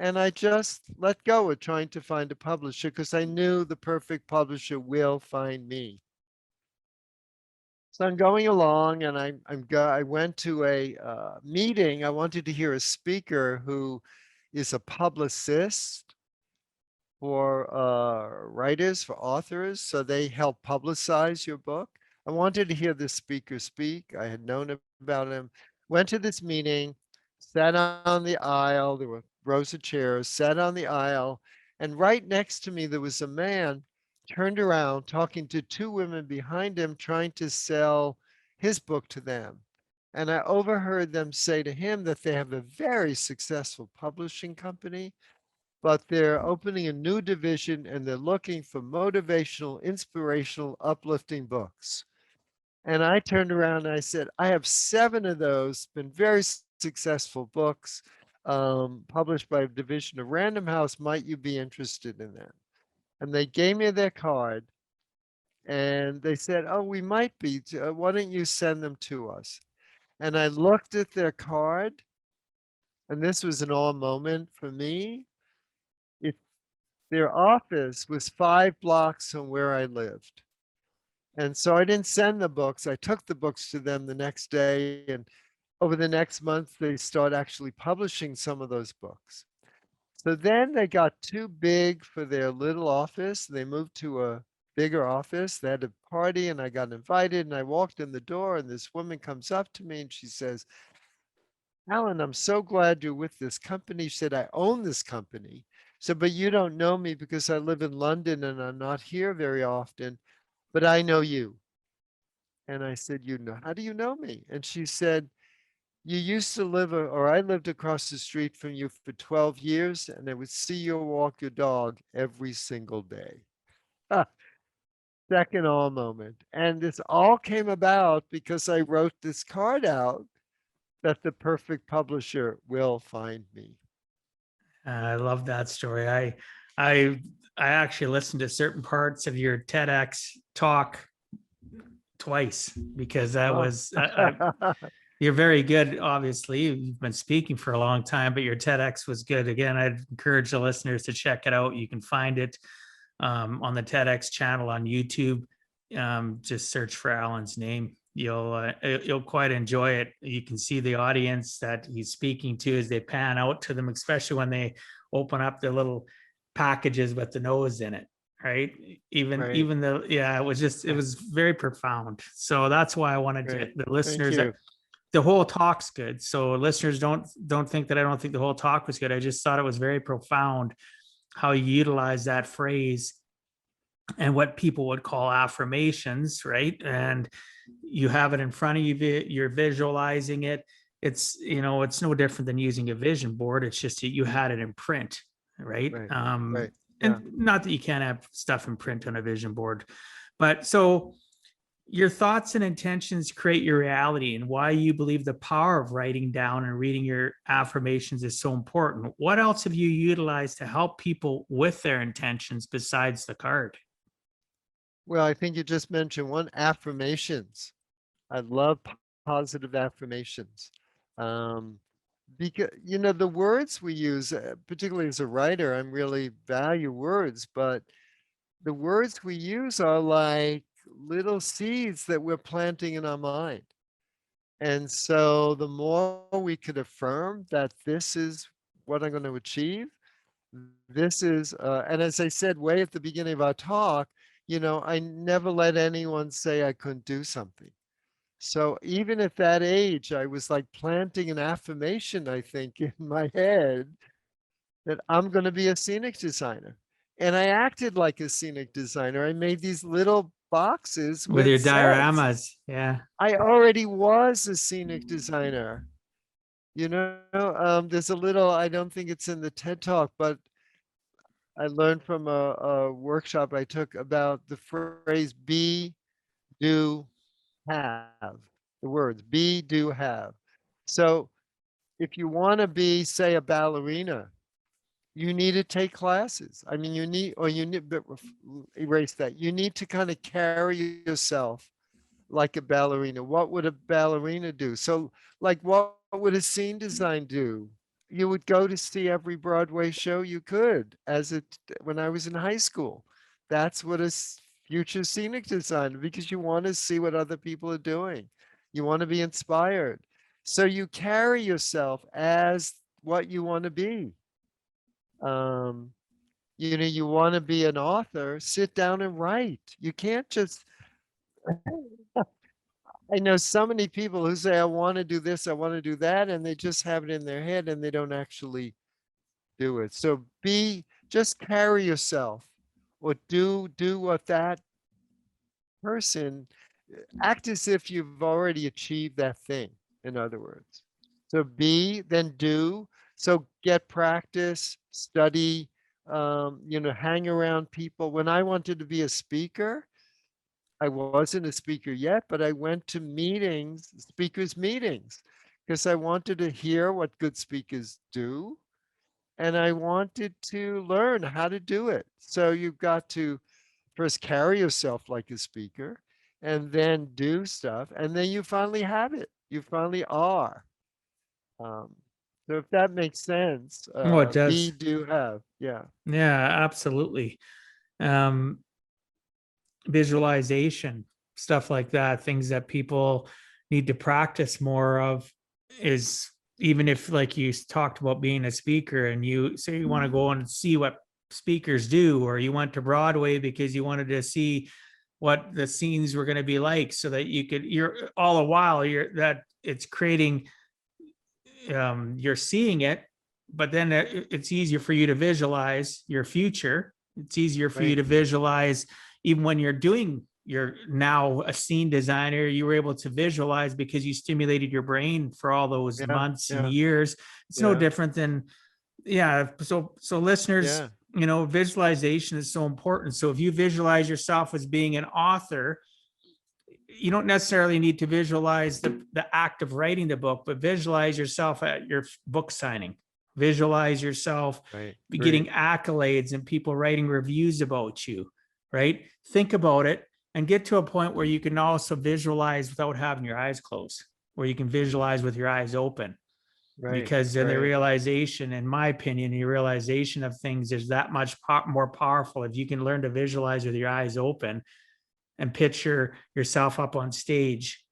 And I just let go of trying to find a publisher because I knew the perfect publisher will find me. So I'm going along, and I went to a meeting. I wanted to hear a speaker who is a publicist for writers, for authors, so they help publicize your book. I wanted to hear this speaker speak. I had known about him. Went to this meeting, sat on the aisle. There were rows of chairs, sat on the aisle, and right next to me there was a man turned around talking to 2 women behind him, trying to sell his book to them. And I overheard them say to him that they have a very successful publishing company but they're opening a new division and they're looking for motivational, inspirational, uplifting books. And I turned around and I said, I have 7 of those, been very successful books, published by a division of Random House. Might you be interested in that? And they gave me their card and they said, oh, we might be. Why don't you send them to us? And I looked at their card, and this was an awe moment for me. It, their office was 5 blocks from where I lived. And so I didn't send the books. I took the books to them the next day. And over the next month, they start actually publishing some of those books. So then they got too big for their little office. They moved to a bigger office. They had a party and I got invited and I walked in the door and this woman comes up to me and she says, Alan, I'm so glad you're with this company. She said, I own this company. So, but you don't know me because I live in London and I'm not here very often, but I know you. And I said, you know, how do you know me? And she said, you used to live, or I lived across the street from you for 12 years, and I would see you walk your dog every single day. Second all moment. And this all came about because I wrote this card out that the perfect publisher will find me. I love that story. I actually listened to certain parts of your TEDx talk twice because that was you're very good. Obviously, you've been speaking for a long time, but your TEDx was good. Again, I'd encourage the listeners to check it out. You can find it on the TEDx channel on YouTube. Just search for Alan's name. You'll quite enjoy it. You can see the audience that he's speaking to as they pan out to them, especially when they open up their little packages with the nose in it. Right. Even though, yeah, it was very profound. So that's why I wanted to, the listeners, the whole talk's good. So listeners don't think that I don't think the whole talk was good. I just thought it was very profound how you utilize that phrase and what people would call affirmations, right? And you have it in front of you, you're visualizing it. It's, it's no different than using a vision board. It's just that you had it in print, right? And not that you can't have stuff in print on a vision board, but so your thoughts and intentions create your reality, and why you believe the power of writing down and reading your affirmations is so important. What else have you utilized to help people with their intentions besides the card? Well, I think you just mentioned one, affirmations. I love positive affirmations. Because, the words we use, particularly as a writer, I really value words, but the words we use are like little seeds that we're planting in our mind. And so the more we could affirm that this is what I'm going to achieve, this is, and as I said way at the beginning of our talk, I never let anyone say I couldn't do something. So even at that age, I was like planting an affirmation, I think, in my head that I'm going to be a scenic designer. And I acted like a scenic designer. I made these little boxes with your sets. dioramas. Yeah. I already was a scenic designer. There's a little, I don't think it's in the TED Talk, but I learned from a workshop I took about the phrase be, do, have. The words be, do, have. So if you want to be, say, a ballerina, you need to take classes. I mean, erase that. You need to kind of carry yourself like a ballerina. What would a ballerina do? So, like, what would a scene design do? You would go to see every Broadway show you could when I was in high school. That's what a future scenic designer, because you want to see what other people are doing. You want to be inspired. So you carry yourself as what you want to be. You want to be an author, sit down and write. You can't just I know so many people who say, I want to do this, I want to do that, and they just have it in their head and they don't actually do it. So just carry yourself, or do what that person, act as if you've already achieved that thing, in other words. So be, then do. So get practice, study, hang around people. When I wanted to be a speaker, I wasn't a speaker yet, but I went to meetings, speakers meetings, because I wanted to hear what good speakers do. And I wanted to learn how to do it. So you've got to first carry yourself like a speaker and then do stuff. And then you finally have it. You finally are. Um, so if that makes sense, Oh, it be, does. do, have. Yeah. Yeah, absolutely. Um, Visualization, stuff like that, things that people need to practice more of is, even if like you talked about being a speaker and you say you want to go and see what speakers do, or you went to Broadway because you wanted to see what the scenes were going to be like so that you're all the while you're that it's creating, you're seeing it, but then it's easier for you to visualize your future. It's easier for you to visualize, even when you're now a scene designer, you were able to visualize because you stimulated your brain for all those months and years. It's no different than, so listeners, visualization is so important. So if you visualize yourself as being an author, you don't necessarily need to visualize the act of writing the book, but visualize yourself at your book signing. Visualize yourself getting accolades and people writing reviews about you, right? Think about it and get to a point where you can also visualize without having your eyes closed, where you can visualize with your eyes open. Because then the realization, in my opinion, the realization of things is that much more powerful if you can learn to visualize with your eyes open and picture yourself up on stage,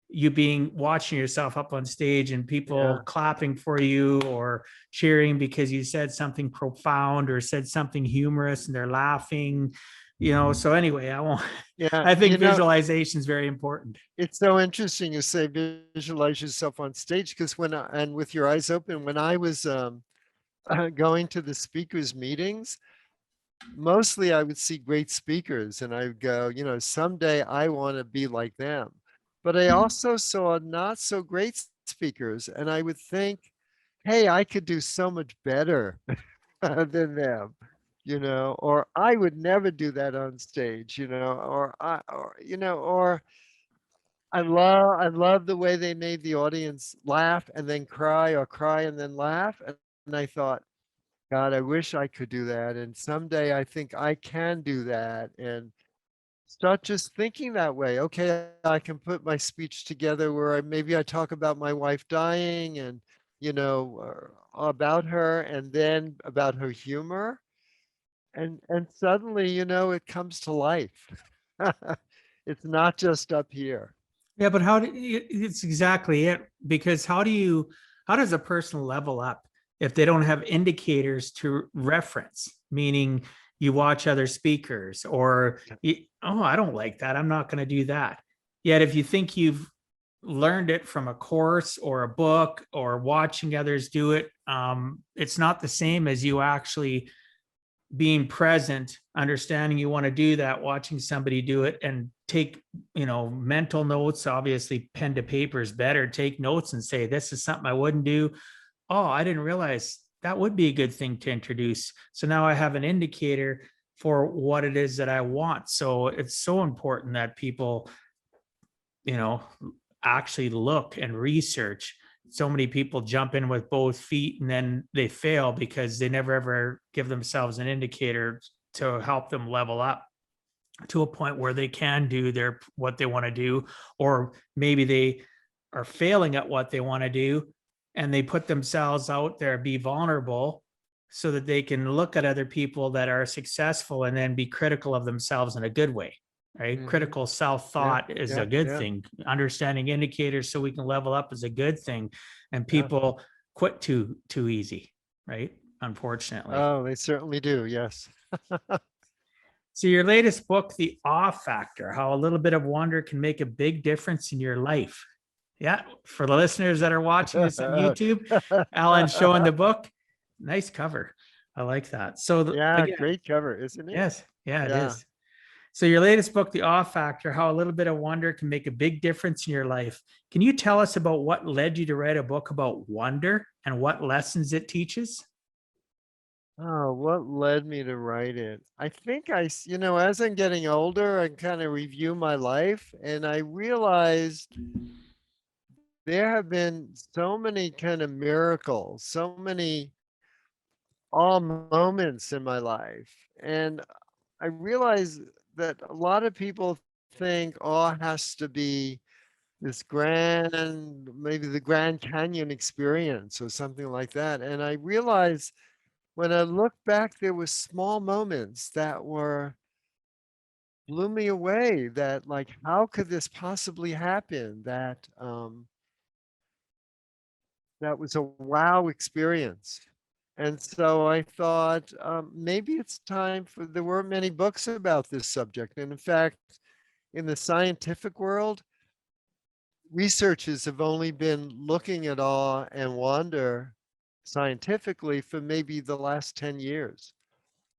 you watching yourself up on stage and people clapping for you or cheering because you said something profound or said something humorous and they're laughing, so anyway, I think visualization is very important. It's so interesting you say visualize yourself on stage, because and with your eyes open, when I was going to the speakers meetings, mostly I would see great speakers and I would go, someday I want to be like them. But I also saw not so great speakers and I would think, hey, I could do so much better than them, or I would never do that on stage, or I love the way they made the audience laugh and then cry, or cry and then laugh. And I thought, God, I wish I could do that. And someday I think I can do that. And start just thinking that way. Okay, I can put my speech together where maybe I talk about my wife dying and, about her, and then about her humor. And suddenly, it comes to life. It's not just up here. Yeah, but it's exactly it. Because how does a person level up if they don't have indicators to reference? Meaning you watch other speakers or, I don't like that, I'm not going to do that. Yet if you think you've learned it from a course or a book or watching others do it, it's not the same as you actually being present, understanding you want to do that, watching somebody do it, and take, mental notes. Obviously, pen to paper is better. Take notes and say, this is something I wouldn't do. Oh, I didn't realize that would be a good thing to introduce. So now I have an indicator for what it is that I want. So it's so important that people, actually look and research. So many people jump in with both feet and then they fail because they never ever give themselves an indicator to help them level up to a point where they can do what they want to do, or maybe they are failing at what they want to do and they put themselves out there, be vulnerable so that they can look at other people that are successful and then be critical of themselves in a good way. Right? Critical self-thought is a good thing. Understanding indicators so we can level up is a good thing. And people quit too easy, right? Unfortunately. Oh, they certainly do. Yes. So your latest book, The Awe Factor, How a Little Bit of Wonder Can Make a Big Difference in Your Life. Yeah. For the listeners that are watching this on YouTube, Alan's showing the book. Nice cover. I like that. So again, great cover, isn't it? Yes. Yeah, it is. So your latest book, The Awe Factor, How a Little Bit of Wonder Can Make a Big Difference in Your Life. Can you tell us about what led you to write a book about wonder and what lessons it teaches? Oh, what led me to write it? I think as I'm getting older, I kind of review my life and I realized there have been so many kind of miracles, so many awe moments in my life. And I realize that a lot of people think awe has to be this grand, maybe the Grand Canyon experience or something like that. And I realized when I look back, there were small moments that blew me away, that like, how could this possibly happen? That was a wow experience. And so I thought maybe it's time for, there weren't many books about this subject. And in fact, in the scientific world, researchers have only been looking at awe and wonder scientifically for maybe the last 10 years.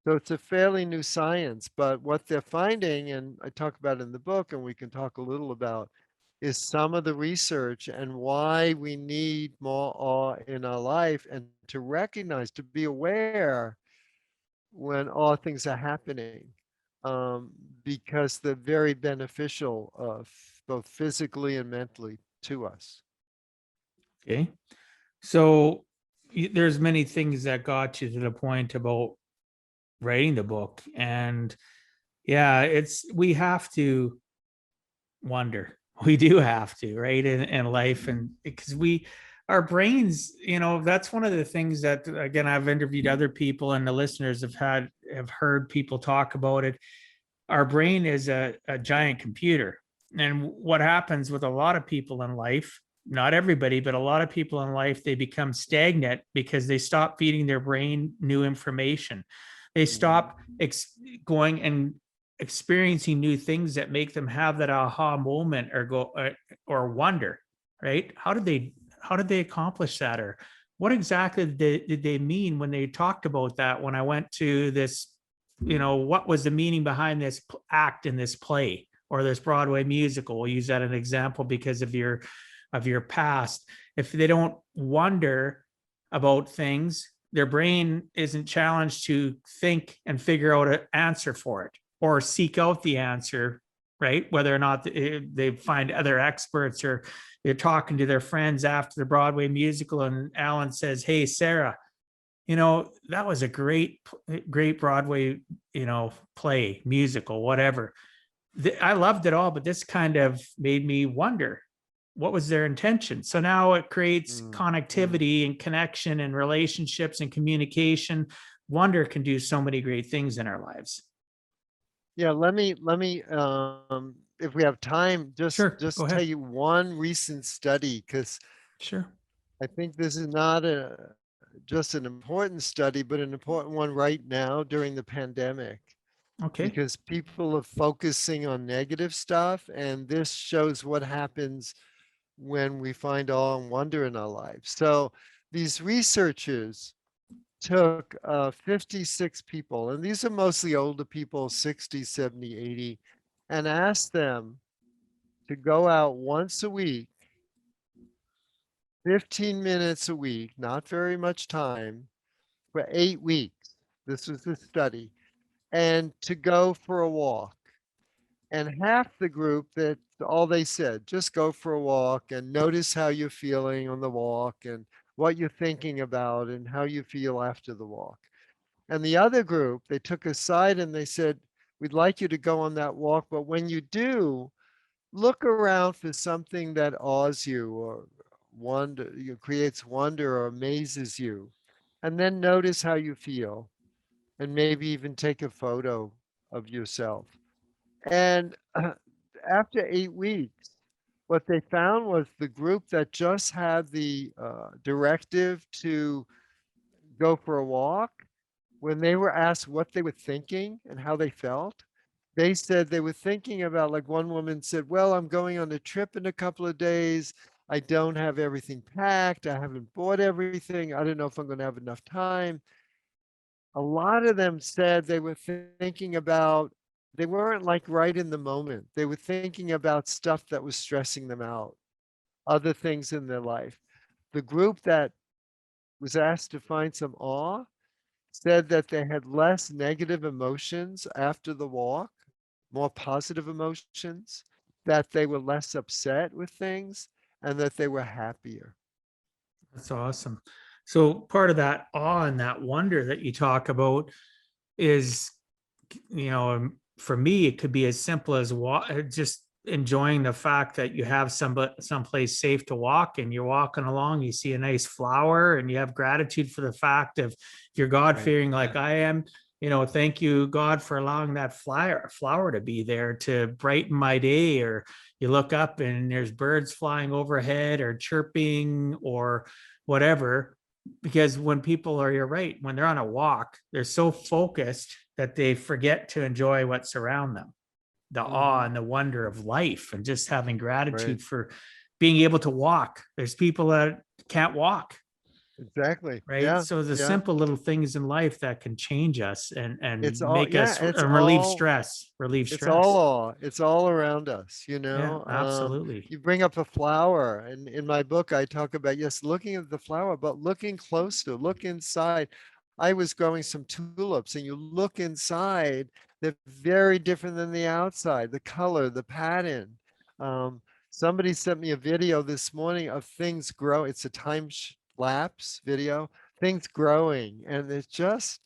So it's a fairly new science, but what they're finding, and I talk about in the book, and we can talk a little about, is some of the research and why we need more awe in our life and to recognize, to be aware when all things are happening, um, because they're very beneficial, both physically and mentally to us. Okay. So there's many things that got you to the point about writing the book. And yeah, we have to wonder. We do have to, right? In life. And because our brains, that's one of the things that, again, I've interviewed other people and the listeners have heard people talk about it. Our brain is a giant computer. And what happens with a lot of people in life, not everybody, but a lot of people in life, they become stagnant because they stop feeding their brain new information. They stop going and experiencing new things that make them have that aha moment or wonder, right? How did they accomplish that? Or what exactly did they mean when they talked about that? When I went to this, what was the meaning behind this act in this play or this Broadway musical? We'll use that as an example because of your past. If they don't wonder about things, their brain isn't challenged to think and figure out an answer for it or seek out the answer, right? Whether or not they find other experts, or they're talking to their friends after the Broadway musical and Alan says, "Hey, Sarah, that was a great Broadway, play, musical, whatever. I loved it all, but this kind of made me wonder what was their intention." So now it creates connectivity and connection and relationships and communication. Wonder can do so many great things in our lives. Yeah, let me if we have time, Sure, go just tell ahead. you one recent study, because Sure. I think this is not just an important study, but an important one right now during the pandemic, Okay. because people are focusing on negative stuff, and this shows what happens when we find awe and wonder in our lives. So these researchers took 56 people, and these are mostly older people, 60, 70, 80, and asked them to go out once a week, 15 minutes a week, not very much time, for 8 weeks. This was the study, and to go for a walk. And half the group, that all they said, just go for a walk and notice how you're feeling on the walk and what you're thinking about and how you feel after the walk. And the other group, they took aside and they said, we'd like you to go on that walk, but when you do, look around for something that awes you or creates wonder or amazes you. And then notice how you feel and maybe even take a photo of yourself. And after 8 weeks, what they found was the group that just had the directive to go for a walk, when they were asked what they were thinking and how they felt, they said they were thinking about, like one woman said, well, I'm going on a trip in a couple of days. I don't have everything packed. I haven't bought everything. I don't know if I'm going to have enough time. A lot of them said they were thinking about, they weren't like right in the moment. They were thinking about stuff that was stressing them out, other things in their life. The group that was asked to find some awe, said that they had less negative emotions after the walk, more positive emotions, that they were less upset with things, and that they were happier. That's awesome. So part of that awe and that wonder that you talk about is, for me, it could be as simple as just enjoying the fact that you have someplace safe to walk, and you're walking along, you see a nice flower, and you have gratitude for the fact of, if you're God fearing like I am, thank you, God, for allowing that flower to be there to brighten my day. Or you look up and there's birds flying overhead or chirping or whatever. Because when people are, you're right, when they're on a walk, they're so focused that they forget to enjoy what's around them, the awe and the wonder of life, and just having gratitude for being able to walk. There's people that can't walk. Exactly. Right. Yeah. So the simple little things in life that can change us and It's all, make us relieve stress. It's all around us, Yeah, absolutely. You bring up a flower, and in my book, I talk about, yes, looking at the flower, but looking closer, look inside. I was growing some tulips, and you look inside, they're very different than the outside, the color, the pattern. Somebody sent me a video this morning of things grow. It's a time lapse video, things growing, and it's just,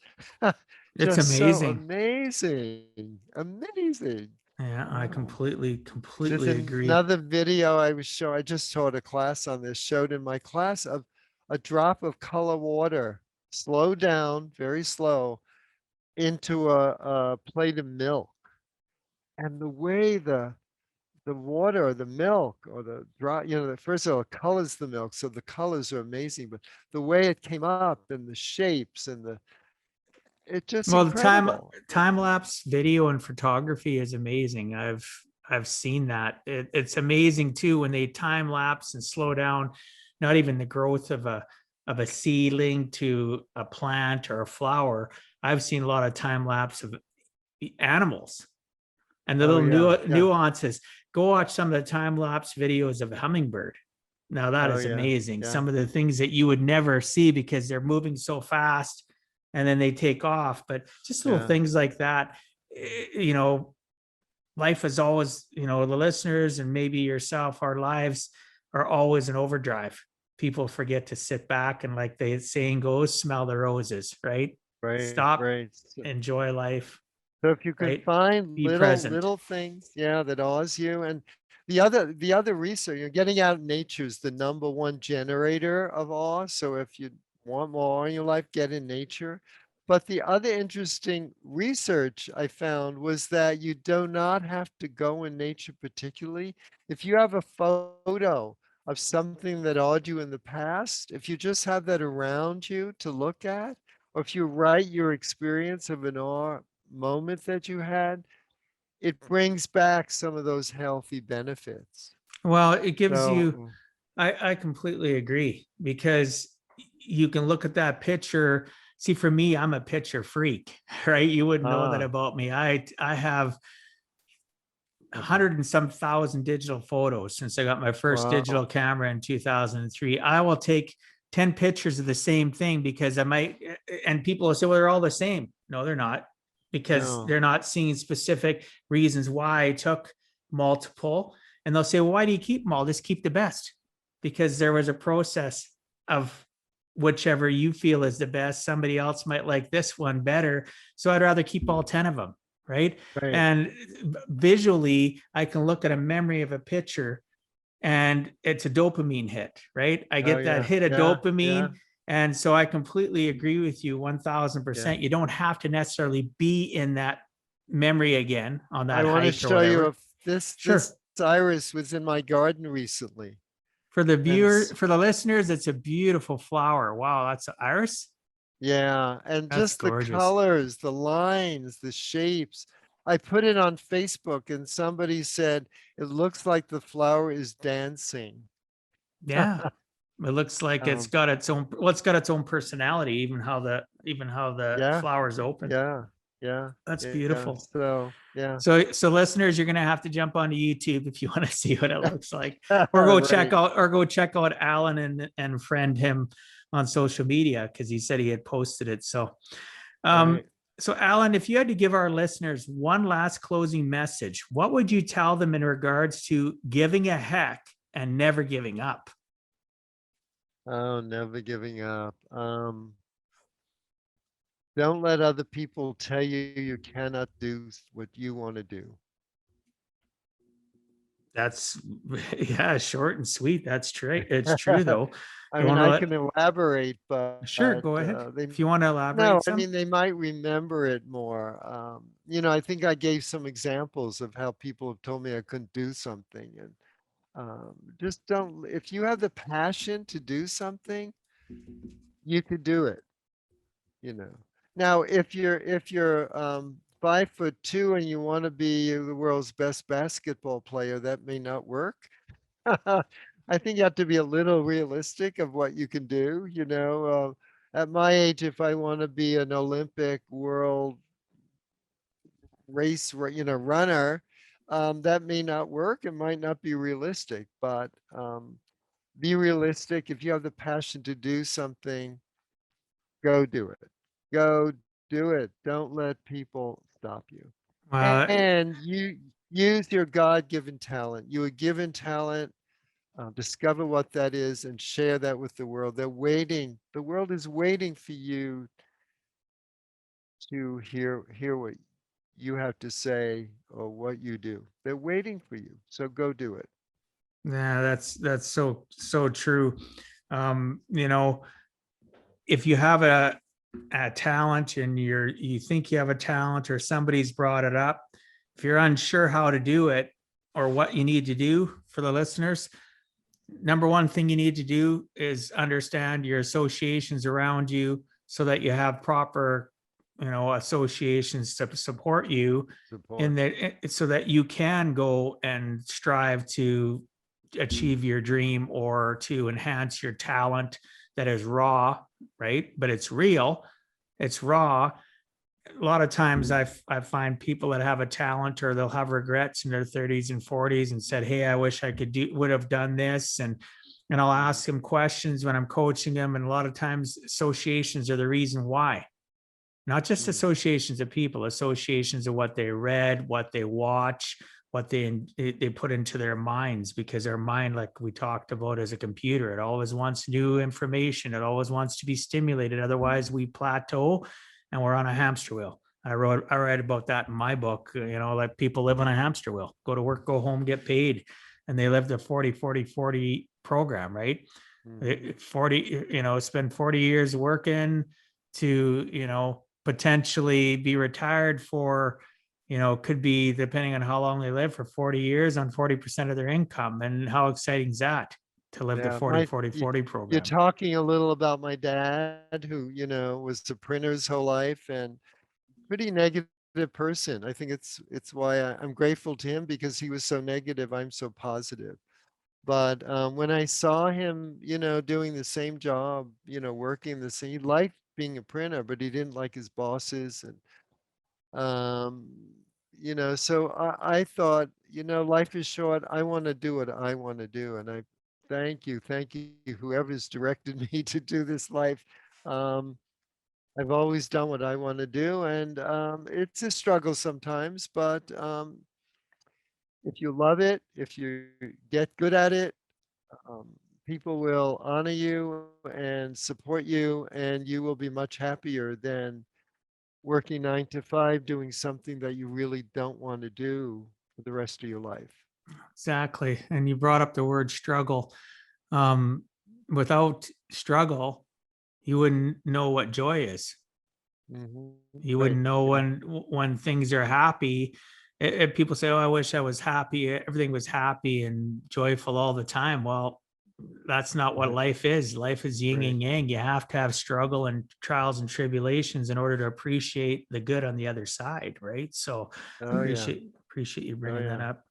It's just so amazing. amazing. Yeah, I completely There's agree. another video I just taught a class on this, showed in my class, of a drop of color water, slow down, very slow, into a plate of milk. And the way the water or the milk or the drop, first of all, it colors the milk, so the colors are amazing, but the way it came up and the shapes and it's just Well, the incredible. time lapse video and photography is amazing. I've seen that. It's amazing too when they time lapse and slow down, not even the growth of a seedling to a plant or a flower. I've seen a lot of time lapse of animals and the little nuances. Go watch some of the time lapse videos of a hummingbird. Now that is amazing. Some of the things that you would never see because they're moving so fast and then they take off. But just little things like that, life is always, the listeners and maybe yourself, our lives are always in overdrive. People forget to sit back and, like the saying goes, smell the roses, right? Stop, enjoy life. So if you could find little things, that awes you. And the other research, getting out in nature is the #1 generator of awe. So if you want more awe in your life, get in nature. But the other interesting research I found was that you do not have to go in nature particularly. If you have a photo of something that awed you in the past, if you just have that around you to look at, or if you write your experience of an awe moment that you had, it brings back some of those healthy benefits. Well, it gives you, I completely agree, because you can look at that picture. See, for me, I'm a picture freak, right? You wouldn't know that about me. I have 100 and some thousand digital photos since I got my first digital camera in 2003. I will take 10 pictures of the same thing because and people will say, well, they're all the same. No, they're not, because they're not seeing specific reasons why I took multiple. And they'll say, well, why do you keep them all? Just keep the best, because there was a process of whichever you feel is the best. Somebody else might like this one better. So I'd rather keep all 10 of them. Right. And visually, I can look at a memory of a picture and it's a dopamine hit, right? I get that hit of dopamine. And so I completely agree with you 1000%. You don't have to necessarily be in that memory again on that hike. I want to show you this iris was in my garden recently. For the viewers, for the listeners, it's a beautiful flower. Wow, that's an iris. Yeah, and that's just gorgeous. The colors, the lines, the shapes. I put it on Facebook and somebody said, it looks like the flower is dancing. Yeah. It looks like it's got its own, it's got its own personality, even how the flowers open. Yeah. That's beautiful. So So listeners, you're going to have to jump onto YouTube if you want to see what it looks like, or go check out Alan and friend him on social media, because he said he had posted it. So Right. So Alan, if you had to give our listeners one last closing message, what would you tell them in regards to giving a heck and never giving up? Oh, never giving up. Don't let other people tell you you cannot do what you want to do. That's yeah, short and sweet. That's true. It's true though. I You mean, want to I let can elaborate, but sure go ahead they if you want to no, elaborate I some. mean, they might remember it more. I think I gave some examples of how people have told me I couldn't do something, and just don't. If you have the passion to do something, you could do it. You know. Now, if you're 5'2" and you want to be the world's best basketball player, that may not work. I think you have to be a little realistic of what you can do. At my age, if I want to be an Olympic world runner, that may not work. It might not be realistic, but be realistic. If you have the passion to do something, go do it. Go do it. Don't let people stop you. uh, And you use your God-given talent. You were given talent. Discover what that is and share that with the world. They're waiting. The world is waiting for you to hear what you have to say or what you do. They're waiting for you. So go do it. yeah, that's so true. You know, if you have a talent and you think you have a talent or somebody's brought it up, if you're unsure how to do it or what you need to do for the listeners, number one thing you need to do is understand your associations around you so that you have proper, associations to support you in Support. that so that you can go and strive to achieve your dream or to enhance your talent that is raw, right? But it's real, it's raw. A lot of times I find people that have a talent or they'll have regrets in their 30s and 40s and said, hey, I wish I would have done this. And I'll ask them questions when I'm coaching them. And a lot of times associations are the reason why. Not just associations of people, associations of what they read, what they watch, what they put into their minds, because their mind, like we talked about, is a computer. It always wants new information. It always wants to be stimulated. Otherwise, we plateau and we're on a hamster wheel. I write about that in my book. Like people live on a hamster wheel, go to work, go home, get paid, and they live the 40 program, right? 40, spend 40 years working to, potentially be retired for, could be, depending on how long they live, for 40 years on 40% of their income. And how exciting is that, to live the Yeah, 40 40 40 you're program? talking a little about my dad, who, was a printer his whole life and pretty negative person. I think it's why I'm grateful to him, because he was so negative. I'm so positive. But when I saw him, doing the same job, working the same, he liked being a printer, but he didn't like his bosses. And, um, so I thought, life is short. I want to do what I want to do. And I thank you, whoever's directed me to do this life. Um, I've always done what I want to do. And it's a struggle sometimes, but if you love it, if you get good at it, um, people will honor you and support you, and you will be much happier than working 9 to 5, doing something that you really don't want to do for the rest of your life. Exactly. And you brought up the word struggle. um, Without struggle, you wouldn't know what joy is. You Right. wouldn't know Yeah. when things are happy. People say, oh, I wish I was happy, everything was happy and joyful all the time. Well, that's not what Right. life is. Life is yin Right. and yang. You have to have struggle and trials and tribulations in order to appreciate the good on the other side, right? So Oh yeah. appreciate you Oh bringing that yeah. up.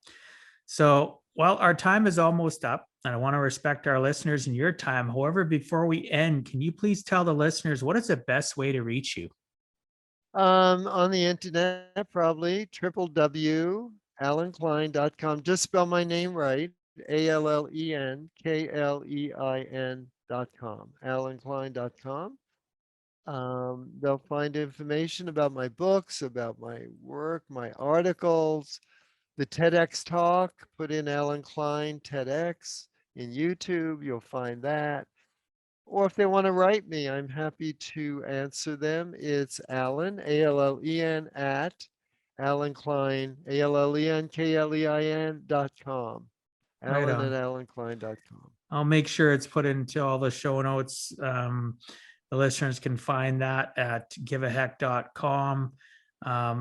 So, well, our time is almost up, and I want to respect our listeners and your time. However, before we end, can you please tell the listeners what is the best way to reach you? On the internet, probably www.allenklein.com. Just spell my name right. ALLENKLEIN.com. allenklein.com. They'll find information about my books, about my work, my articles, the TEDx talk. Put in Alan Klein TEDx in YouTube, you'll find that. Or if they want to write me, I'm happy to answer them. It's Alan, ALLEN, at Alan Klein, ALLENKLEIN.com. Right Alan on. at AlanKlein.com. I'll make sure it's put into all the show notes. The listeners can find that at giveaheck.com.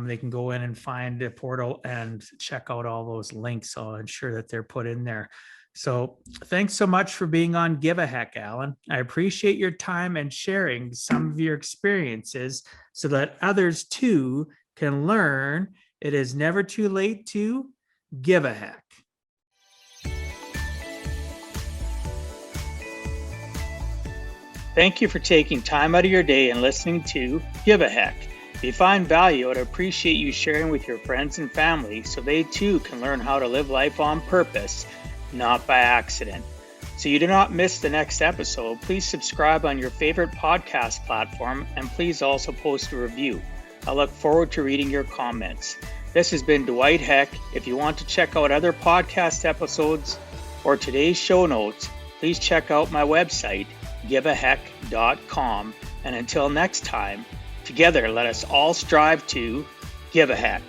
They can go in and find the portal and check out all those links. I'll ensure that they're put in there. So thanks so much for being on Give a Heck, Alan. I appreciate your time and sharing some of your experiences so that others too can learn it is never too late to give a heck. Thank you for taking time out of your day and listening to Give a Heck. If you find value, I'd appreciate you sharing with your friends and family so they too can learn how to live life on purpose, not by accident. So you do not miss the next episode, please subscribe on your favorite podcast platform and please also post a review. I look forward to reading your comments. This has been Dwight Heck. If you want to check out other podcast episodes or today's show notes, please check out my website, giveaheck.com. And until next time, together let us all strive to give a heck.